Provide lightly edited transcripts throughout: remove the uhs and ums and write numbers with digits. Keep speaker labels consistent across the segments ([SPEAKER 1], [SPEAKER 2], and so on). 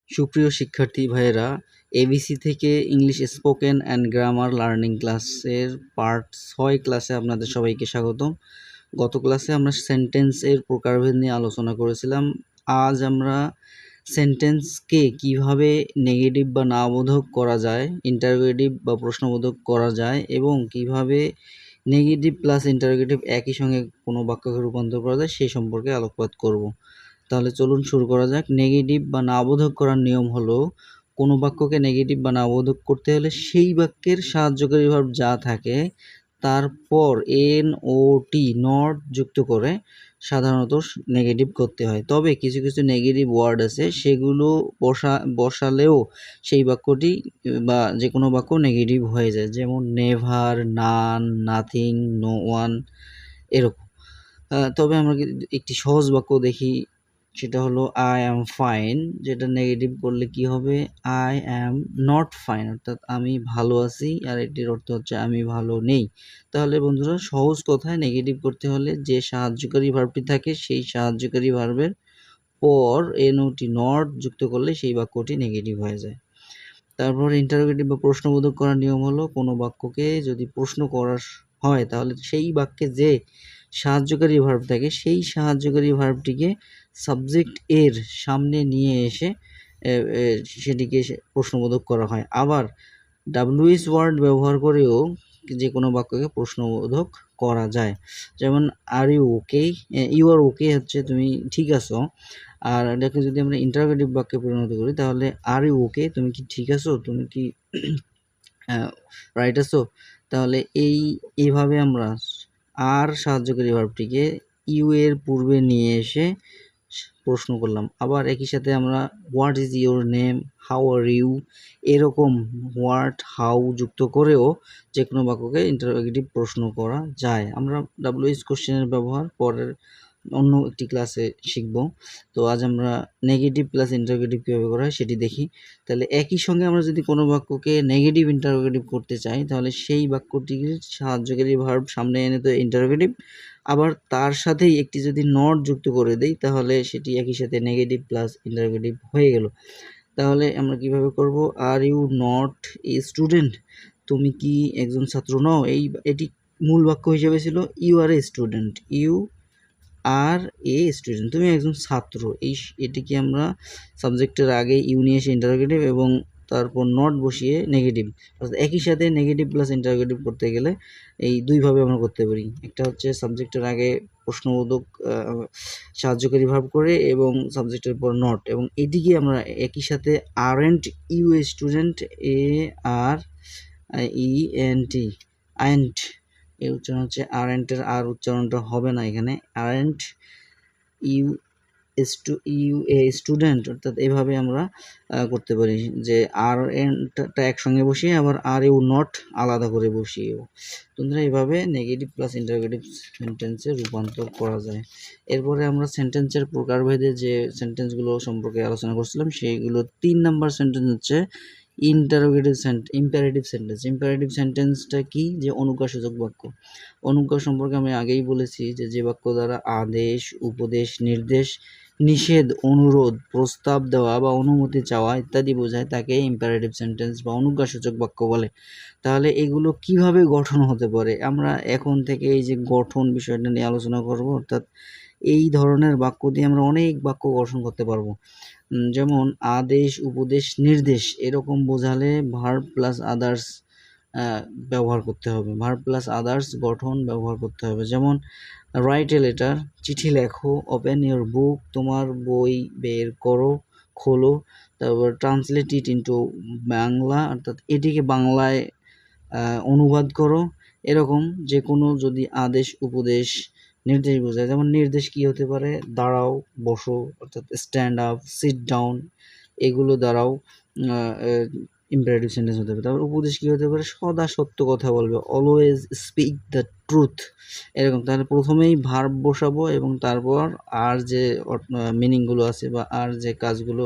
[SPEAKER 1] সুপ্রিয় শিক্ষার্থী ভাইয়েরা, এবিসি থেকে English spoken and grammar learning ক্লাসের পার্ট 6 ক্লাসে আপনাদের সবাইকে স্বাগতম। গত ক্লাসে আমরা সেন্টেন্সের প্রকারভেদ নিয়ে আলোচনা করেছিলাম। আজ আমরা সেন্টেন্সকে কিভাবে নেগেটিভ বা নাবোধক করা যায়, ইন্টারোগেটিভ বা প্রশ্নবোধক করা যায় এবং কিভাবে নেগেটিভ প্লাস ইন্টারোগেটিভ একই সঙ্গে কোনো বাক্যকে রূপান্তর করা যায় সেই সম্পর্কে আলোকপাত করব। তাহলে চলুন শুরু করা যাক। নেগেটিভ বা নাবোধক করার নিয়ম হলো, কোনো বাক্যকে নেগেটিভ বা নাবোধক করতে হলে সেই বাক্যের সাহায্যকারী ভার্ব যা থাকে তারপর NOT নট যুক্ত করে সাধারণত নেগেটিভ করতে হয়। তবে কিছু কিছু নেগেটিভ ওয়ার্ড আছে, সেগুলো বসালেও সেই বাক্যটি বা যে কোনো বাক্য নেগেটিভ হয়ে যায়, যেমন নেভার, নান, নাথিং, নো ওয়ান, এরকম। তবে আমরা একটি সহজ বাক্য দেখি, সেটা হলো আই অ্যাম ফাইন, যেটা নেগেটিভ করলে কি হবে? আই অ্যাম নট ফাইন, অর্থাৎ আমি ভালো আছি, আর এটির অর্থ হচ্ছে আমি ভালো নেই। তাহলে বন্ধুরা, সহজ কথায় নেগেটিভ করতে হলে যে সাহায্যকারী ভার্বটি থাকে সেই সাহায্যকারী ভার্বের পর NOT নট যুক্ত করলে সেই বাক্যটি নেগেটিভ হয়ে যায়। তারপর ইন্টারোগেটিভ বা প্রশ্নবোধক করার নিয়ম হলো, কোনো বাক্যকে যদি প্রশ্ন করা হয় তাহলে সেই বাক্যে যে সাহায্যকারী ভার্ব থাকে সেই সাহায্যকারী ভার্বটিকে সাবজেক্ট এর সামনে নিয়ে এসে সেটিকে প্রশ্নবোধক করা হয়। আবার WH ওয়ার্ড ব্যবহার করেও যে কোনো বাক্যকে প্রশ্নবোধক করা যায়। যেমন আর ইউ ওকে, ইউ আর ওকে হচ্ছে তুমি ঠিক আছো। আর এটাকে যদি আমরা ইন্টারোগেটিভ বাক্যে পরিণত করি তাহলে আর ইউ ওকে, তুমি কি ঠিক আছো, তুমি কি রাইট আছো। তাহলে এইভাবে আমরা আর সাহায্যকারী ভার্বটিকে ইউ এর পূর্বে নিয়ে এসে প্রশ্ন করলাম। আবার একই সাথে আমরা what is your name, how are you, এরকম হোয়াট, হাউ যুক্ত করেও যে কোনো বাক্যকে ইন্টারোগেটিভ প্রশ্ন করা যায়। আমরা WH কোশ্চেনের ব্যবহার পরের অন্য একটি ক্লাসে শিখব। তো আজ আমরা নেগেটিভ প্লাস ইন্টারোগেটিভ কীভাবে করা হয় সেটি দেখি। তাহলে একই সঙ্গে আমরা যদি কোনো বাক্যকে নেগেটিভ ইন্টারোগেটিভ করতে চাই তাহলে সেই বাক্যটির সাহায্যকারী ভার্ব সামনে এনে তো ইন্টারোগেটিভ, আবার তার সাথেই একটি যদি নট যুক্ত করে দেই তাহলে সেটি একই সাথে নেগেটিভ প্লাস ইন্টারোগেটিভ হয়ে গেল। তাহলে আমরা কিভাবে করব? Are you not a student, তুমি কি একজন ছাত্র নও। এটি মূল বাক্য হিসেবে ছিল you are a student, you are a student, তুমি একজন ছাত্র। এটিকে আমরা সাবজেক্টের আগে ইউ নিয়ে এসে ইন্টারোগেটিভ এবং তারপর নট বসিয়ে নেগেটিভ, অর্থাৎ একই সাথে নেগেটিভ প্লাস ইন্টারোগেটিভ করতে গেলে এই দুইভাবে আমরা করতে পারি। একটা হচ্ছে সাবজেক্টের আগে প্রশ্নবোধক সাহায্যকারী ভার্ব করে এবং সাবজেক্টের পর নট, এবং এদিকে আমরা একই সাথে আরএন্ট ইউ এ স্টুডেন্ট, ARENT, আয়েন্ট, এই উচ্চারণ হচ্ছে আরএন্টের আর উচ্চারণটা হবে না এখানে, আরএন্ট ইউ এ স্টুডেন্ট, অর্থাৎ এভাবে আমরা করতে পারি যে আর এনটা একসঙ্গে বসিয়ে আবার আর ইউ নট আলাদা করে বসিয়েও। তোমরা এইভাবে নেগেটিভ প্লাস ইন্টারোগেটিভ সেন্টেন্সে রূপান্তর করা যায়। এরপরে আমরা সেন্টেন্সের প্রকারভেদে যে সেন্টেন্সগুলো সম্পর্কে আলোচনা করছিলাম সেইগুলো 3 নাম্বার সেন্টেন্স হচ্ছে ইম্পারেটিভ সেন্টেন্স। ইম্পারেটিভ সেন্টেন্সটা কি? যে অনুজ্ঞাসূচক বাক্য। অনুজ্ঞা সম্পর্কে আমি আগেই বলেছি যে বাক্য দ্বারা আদেশ, উপদেশ, নির্দেশ, নিষেধ, অনুরোধ, প্রস্তাব দেওয়া বা অনুমতি চাওয়া ইত্যাদি বোঝায় তাকে ইম্পারেটিভ সেন্টেন্স বা অনুজ্ঞাসূচক বাক্য বলে। তাহলে এগুলো কিভাবে গঠন হতে পারে? আমরা এখন থেকে এই যে গঠন বিষয়টা নিয়ে আলোচনা করব, অর্থাৎ এই ধরনের বাক্য দিয়ে আমরা অনেক বাক্য গঠন করতে পারবো। যেমন আদেশ, উপদেশ, নির্দেশ এরকম বোঝালে ভার্ব প্লাস আদার্স ব্যবহার করতে হবে। ভার্ব প্লাস আদার্স গঠন ব্যবহার করতে হবে। যেমন রাইট এ লেটার, চিঠি লেখো। ওপেন ইউর বুক, তোমার বই বের করো, খোলো। তারপর ট্রান্সলেট ইট ইন্টু বাংলা, অর্থাৎ এটিকে বাংলায় অনুবাদ করো। এরকম যে কোনো যদি আদেশ, উপদেশ, নির্দেশ বোঝায়। যেমন নির্দেশ কি হতে পারে? দাঁড়াও, বসো, অর্থাৎ স্ট্যান্ড আপ, সিট ডাউন, এগুলো দ্বারাও ইম্পারেটিভ সেন্টেন্স হতে পারে। তারপর উপদেশ কি হতে পারে? সদা সত্য কথা বলবে, অলওয়েজ স্পিক দ্য ট্রুথ, এরকম। তাহলে প্রথমেই ভার্ব বসাবো এবং তারপর আর যে মিনিংগুলো আছে বা আর যে কাজগুলো,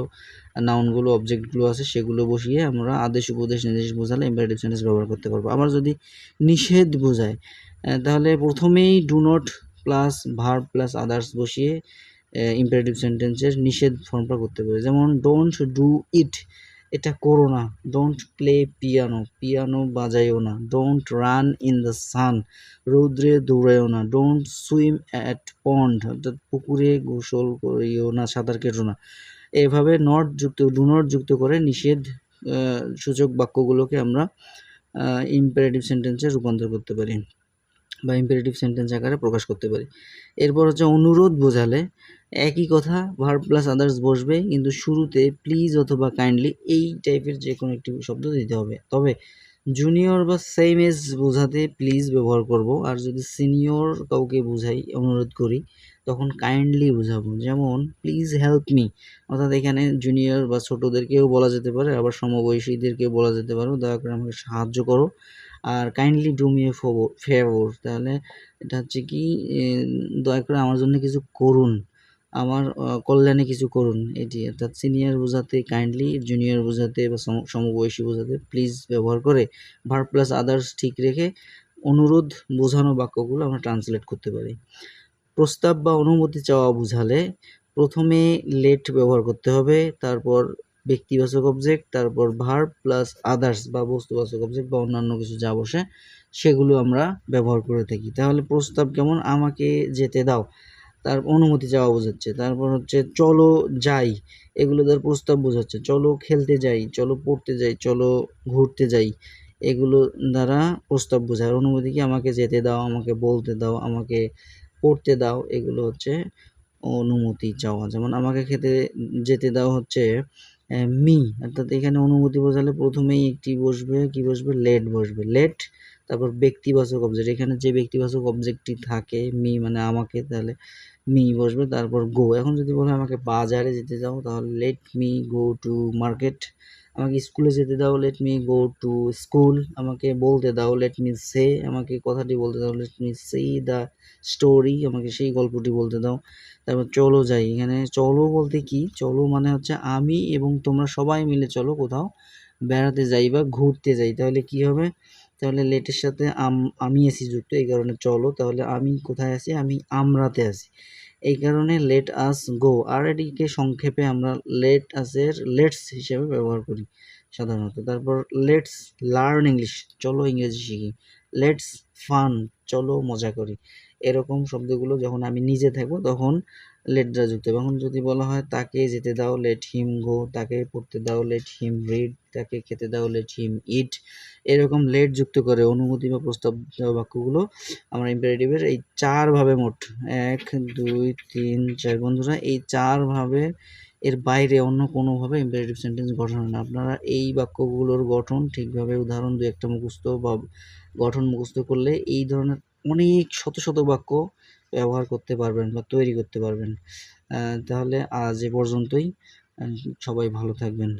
[SPEAKER 1] নাউনগুলো, অবজেক্টগুলো আছে সেগুলো বসিয়ে আমরা আদেশ, উপদেশ, নির্দেশ বোঝালে ইম্পারেটিভ সেন্টেন্স ব্যবহার করতে পারবো। আবার যদি নিষেধ বোঝায় তাহলে প্রথমেই do not plus verb plus others বসিয়ে ইম্পারেটিভ সেন্টেন্সের নিষেধ ফর্মটা করতে পারি। যেমন ডোন্ট ডু ইট, এটা করো না। ডোন্ট প্লে পিয়ানো, পিয়ানো বাজাইও না। Don't run in the sun, রৌদ্রে দৌড়াইও না। ডোন্ট সুইম অ্যাট পন্ড, অর্থাৎ পুকুরে গোসল করিও না, সাঁতার কেটো না। এভাবে নট যুক্ত, ডু নট যুক্ত করে নিষেধ সূচক বাক্যগুলোকে আমরা ইম্পারেটিভ সেন্টেন্সে রূপান্তর করতে পারি বা ইম্পারেটিভ সেন্টেন্স আকারে প্রকাশ করতে পারি। এরপর হচ্ছে অনুরোধ বোঝালে একই কথা ভার্ব প্লাস আদার্স বসবে, কিন্তু শুরুতে প্লিজ অথবা কাইন্ডলি এই টাইপের যে কোনো একটি শব্দ দিতে হবে। তবে জুনিয়র বা সেম এজ বোঝাতে প্লিজ ব্যবহার করব, আর যদি সিনিয়র কাউকে বোঝাই, অনুরোধ করি, তখন কাইন্ডলি বোঝাবো। যেমন প্লিজ হেল্প মি, অর্থাৎ এখানে জুনিয়র বা ছোটদেরকেও বলা যেতে পারে, আবার সমবয়সীদেরকেও বলা যেতে পারে, দয়া করে আমাকে সাহায্য করো। আর kindly do me a favour, তাহলে এটা হচ্ছে কি, দয়া করে আমার জন্য কিছু করুন, আমার কল্যাণে কিছু করুন, এটি। অর্থাৎ সিনিয়র বোঝাতে কাইন্ডলি, জুনিয়র বোঝাতে বা সমবয়সী বোঝাতে প্লিজ ব্যবহার করে ভার্ব প্লাস আদার্স ঠিক রেখে অনুরোধ বোঝানো বাক্যগুলো আমরা ট্রান্সলেট করতে পারি। প্রস্তাব বা অনুমতি চাওয়া বোঝালে প্রথমে লেট ব্যবহার করতে হবে, তারপর ব্যক্তিবাচক অবজেক্ট, তারপর ভার্ব প্লাস আদার্স বা বস্তুবাচক অবজেক্ট বা অন্যান্য কিছু যা বসে সেগুলো আমরা ব্যবহার করে থাকি। তাহলে প্রস্তাব কেমন, আমাকে যেতে দাও, তার অনুমতি চাওয়া বোঝাচ্ছে। তারপর হচ্ছে চলো যাই, এগুলো তার প্রস্তাব বোঝাচ্ছে। চলো খেলতে যাই, চলো পড়তে যাই, চলো ঘুরতে যাই, এগুলো দ্বারা প্রস্তাব বোঝায়। অনুমতি কি, আমাকে যেতে দাও, আমাকে বলতে দাও, আমাকে পড়তে দাও, এগুলো হচ্ছে অনুমতি চাওয়া। যেমন আমাকে যেতে দাও হচ্ছে মি, অর্থাৎ এখানে অনুমতি বোঝালে প্রথমেই একটি বসবে, কি বসবে, লেট বসবে। লেট, তারপর ব্যক্তিবাচক অবজেক্ট, এখানে যে ব্যক্তিবাচক অবজেক্টটি থাকে মি মানে আমাকে, তাহলে মি বসবে। তারপর গো, এখন যদি বলে আমাকে বাজারে যেতে দাও, তাহলে let me go to market. আমাকে স্কুলে যেতে দাও, let me go to school. আমাকে বলতে দাও, লেট মি সে, আমাকে কথাটি বলতে দাও, let me say the story, আমাকে সেই গল্পটি বলতে দাও। তারপর চলো যাই, এখানে চলো বলতে কি, চলো মানে হচ্ছে আমি এবং তোমরা সবাই মিলে চলো কোথাও বেড়াতে যাই বা ঘুরতে যাই। তাহলে কি হবে, তাহলে লেটের সাথে আমি এসি যুক্ত, এই কারণে চলো। তাহলে আমি কোথায় আছি, আমি আমরাতে আছি, এই কারণে লেট আস গো। আর এটিকে সংক্ষেপে আমরা লেট আসের লেটস হিসেবে ব্যবহার করি সাধারণত। তারপর লেটস লার্ন ইংলিশ, চলো ইংরেজি শিখি। লেটস ফান, চলো মজা করি। এরকম শব্দগুলো যখন আমি নিজে থাকবো তখন লেট দ্বারা যুক্ত হবে। এখন যদি বলা হয় তাকে যেতে দাও, লেট হিম গো। তাকে পড়তে দাও, লেট হিম রিড। তাকে খেতে দাও, লেট হিম ইট। এরকম লেট যুক্ত করে অনুমতি বা প্রস্তাব দেওয়া বাক্যগুলো আমরা ইম্পারেটিভের এই 4 ভাবে, মোট 1 2 3 4, বন্ধুরা এই 4 ভাবে, এর বাইরে অন্য কোনোভাবে ইম্পারেটিভ সেন্টেন্স গঠন হয় না। আপনারা এই বাক্যগুলোর গঠন ঠিকভাবে উদাহরণ 2-1টা মুখস্থ বা গঠন মুখস্থ করলে এই ধরনের অনেক শত শত বাক্য ব্যবহার করতে পারবেন বা তৈরি করতে পারবেন। তাহলে আজ এ পর্যন্তই। সবাই ভালো থাকবেন।